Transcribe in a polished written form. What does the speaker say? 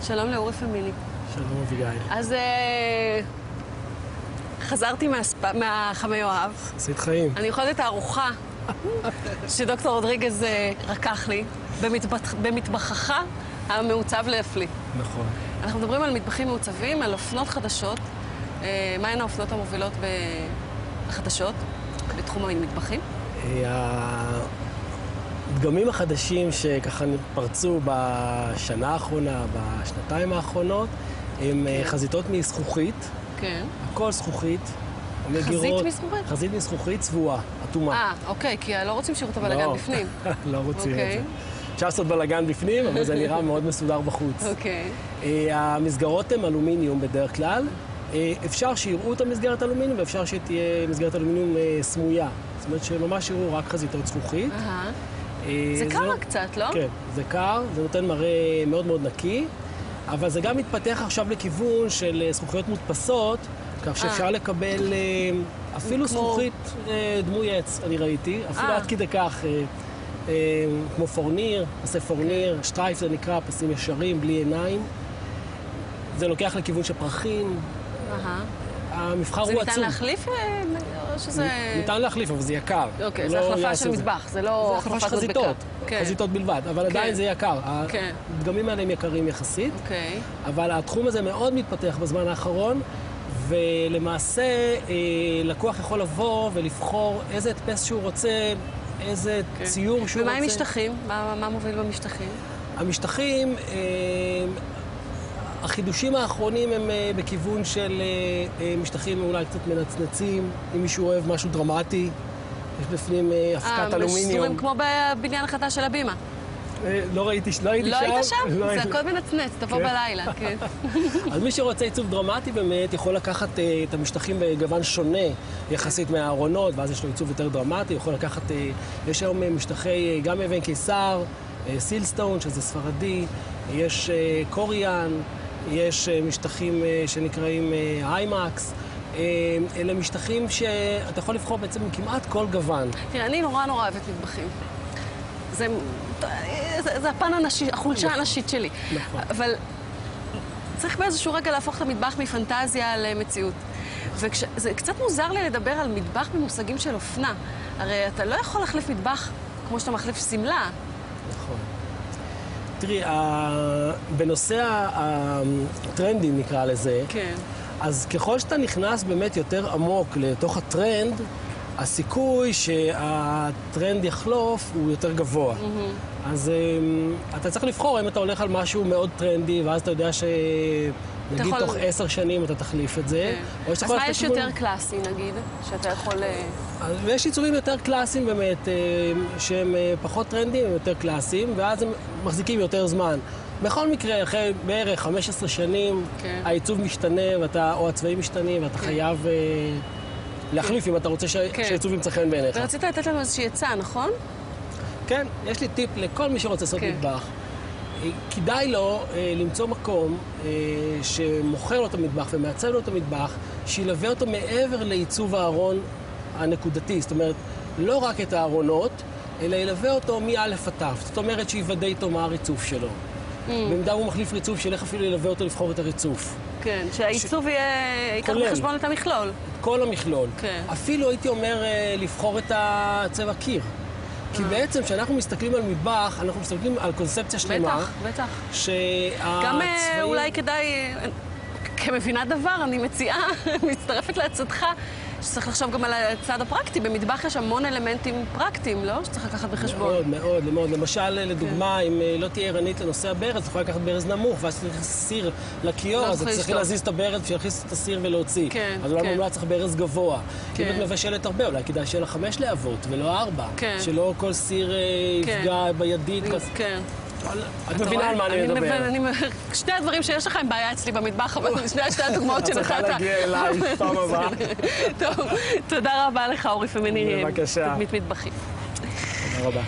שלום לאורי פמיני. שלום אביגיל. אז חזרתי מהחמי יואב. עשית חיים. אני אוכלת את הארוחה שדוקטור רודריגז רקח לי, במטבחך המעוצב להפליא. נכון. אנחנו מדברים על מטבחים מעוצבים, על אופנות חדשות. מהן האופנות המובילות בחדשות, בתחום המטבחים? הדגמים החדשים שככה פרצו בשנה האחרונה, בשנתיים האחרונות, הם חזיתות מזכוכית. כן. הכל זכוכית. חזית מזכוכית? חזית מזכוכית צבועה, אטומה. אוקיי, כי לא רוצים שירות הבלגן בפנים. לא רוצים את זה. אפשר לעשות בלגן בפנים, אבל זה נראה מאוד מסודר בחוץ. אוקיי. המסגרות הן אלומיניום בדרך כלל. אפשר שיראו את המסגרת אלומיניום, ואפשר שתהיה מסגרת אלומיניום סמויה. זאת אומרת שממש יראו רק חזיתות זכוכית. זה קר קצת, לא? כן, זה קר, זה נותן מראה מאוד מאוד נקי, אבל זה גם מתפתח עכשיו לכיוון של זכוכיות מודפסות, כך שאפשר לקבל אפילו זכוכית דמוי עץ, אני ראיתי, אפילו עד כדי כך, כמו פורניר, פסי פורניר, שטרייף זה נקרא, פסים ישרים, בלי עיניים. זה לוקח לכיוון של פרחים. המבחר הוא עצום. זה ניתן להחליף או שזה... ניתן להחליף, אבל זה יקר. אוקיי, זה החלפה של מטבח, זה לא החלפה של חזיתות. חזיתות בלבד, אבל עדיין זה יקר. הדגמים האלה הם יקרים יחסית. אבל התחום הזה מאוד מתפתח בזמן האחרון, ולמעשה לקוח יכול לבוא ולבחור איזה הדפס שהוא רוצה, איזה ציור שהוא רוצה. ומה עם משטחים? מה מוביל במשטחים? המשטחים... החידושים האחרונים הם בכיוון של משטחים אולי קצת מנצנצים, אם מישהו אוהב משהו דרמטי, יש בפנים הפקת אלומיניום. משזורים כמו בבניין החדש של הבימה. לא הייתי שם. לא היית שם? זה הכל מנצנץ, תבוא בלילה, כן. אז מי שרוצה עיצוב דרמטי באמת יכול לקחת את המשטחים בגוון שונה יחסית מהארונות, ואז יש לו עיצוב יותר דרמטי, יכול לקחת, יש היום משטחי גם אבן קיסר, סילסטון, שזה ספרדי, יש קוריאן, יש משטחים שנקראים היימקס. אלה משטחים שאתה יכול לבחור בעצם כמעט כל גוון. תראה, אני נורא אוהבת מטבחים. זה הפן הנשי, החולשה הנשית שלי. נכון. אבל צריך באיזשהו רגע להפוך את המטבח מפנטזיה למציאות. וזה קצת מוזר לי לדבר על מטבח במושגים של אופנה. הרי אתה לא יכול להחליף מטבח כמו שאתה מחליף סמלה. נכון. תראי, בנושא הטרנדים נקרא לזה, כן. אז ככל שאתה נכנס באמת יותר עמוק לתוך הטרנד, הסיכוי שהטרנד יחלוף הוא יותר גבוה. אז אתה צריך לבחור אם אתה הולך על משהו מאוד טרנדי, ואז אתה יודע נגיד תוך 10 שנים אתה תחליף את זה. אז מה יש יותר קלאסי, נגיד, שאתה יכול... ויש עיצובים יותר קלאסיים באמת, שהם פחות טרנדיים, הם יותר קלאסיים, ואז הם מחזיקים יותר זמן. בכל מקרה, אחרי בערך 15 שנים, העיצוב משתנה, או הצבעים משתנים, ואתה חייב להחליף אם אתה רוצה שהעיצוב ימצא חן בעיניך. ורצית לתת לנו איזושהי עצה, נכון? כן, יש לי טיפ לכל מי שרוצה לעשות מטבח. כדאי לו למצוא מקום שמוכר לו את המטבח ומעצב לו את המטבח, שילווה אותו מעבר לעיצוב הארון הנקודתי. זאת אומרת, לא רק את הארונות, אלא ילווה אותו מא' עד ת'. זאת אומרת שיוודא איתו מה הריצוף שלו. במידה הוא מחליף ריצוף, שילך אפילו ללווה אותו לבחור את הריצוף. כן, שהעיצוב ייקח בחשבון את המכלול. כל המכלול. אפילו הייתי אומר לבחור את הצבע קיר. כי בעצם כשאנחנו מסתכלים על מטבח, אנחנו מסתכלים על קונספציה שלמה. בטח. שהצבעים... גם אולי כדאי, כמבינת דבר, אני מציעה, מצטרפת לעצתך, שצריך לחשוב גם על הצד הפרקטי. במטבח יש המון אלמנטים פרקטיים, לא? שצריך לקחת בחשבון. מאוד, מאוד. למשל, לדוגמה, אם לא תהיה ערנית לנושא הברז, אתה יכול לקחת ברז נמוך, ואז צריך סיר לכיור, אז אתה צריך להזיז את הברז בשביל להכניס את הסיר ולהוציא. אז אולי לא צריך ברז גבוה. אם את מבשלת הרבה, אולי כדאי שיהיה לה 5 להבות, ולא 4. שלא כל סיר יפגע בידית. כן. את מבינה על מה אני מדבר. שני הדברים שיש לך הם בעיה אצלי במטבח, אבל שתי הדוגמאות שנתת. את צריכה להגיע אליי פעם הבאה. טוב, תודה רבה לך, אורי פמיני. בבקשה. תדמית מטבחית. תודה רבה.